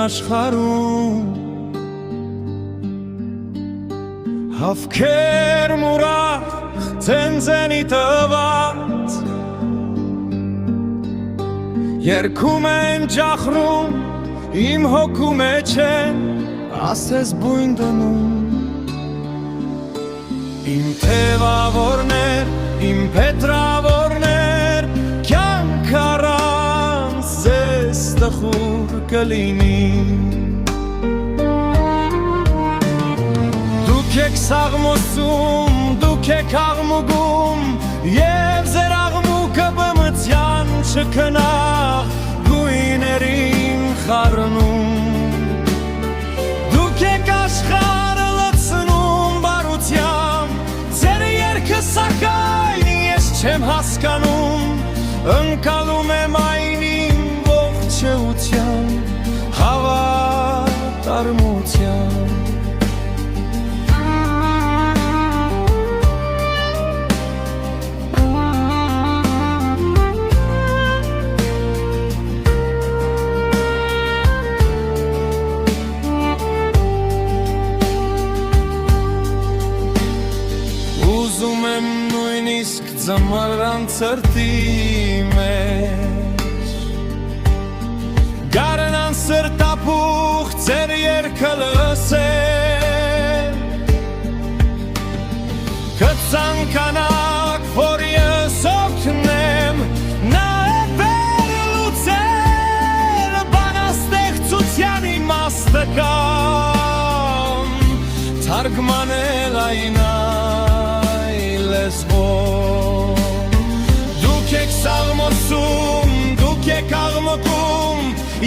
աշխարհում Հավքեր մուրախ ծենծենի տված Երգում են ջախրում իմ հոգու մեջ են ասես բույն դնում Իմ թևավորներ, իմ փետրավորներ Կյանք առանց ձեզ տխուր կլինի Դուք եք սաղմոսում, դուք եք աղմուկում Եվ ձեր աղմուկը բմծյան չքնաղ Գույներին խառնում Դուք եք աշխարհը լցնում բարությամբ Ձեր երգը սակայն ես չեմ հասկանում Ընկալում եմ այն իմ ողջությամբ Հավատարմությամբ Ուզում եմ նույնիսկ ձմռան ցրտի մեջ Գարնան սրտապուխ ձեր երգը լսել Կցանկանաք, որ ես օգնեմ Նաեւ լուծել բանաստեղծության իմաստը կամ Թարգմանել այն Դուք եք սաղմոսում, դուք եք աղմկում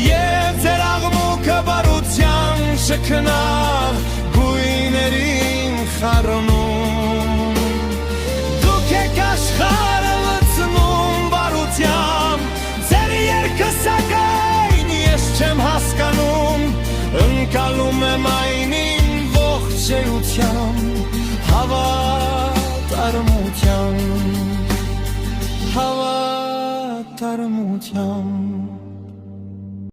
Եվ ձեր աղմուկը բարության շքնաղ Գույներին խառնում Դուք եք աշխարհը լցնում բարությամբ Ձեր երգը սակայն ես չեմ հասկանում Ընկալում եմ այն իմ ողջությամբ Հավատարմությամբ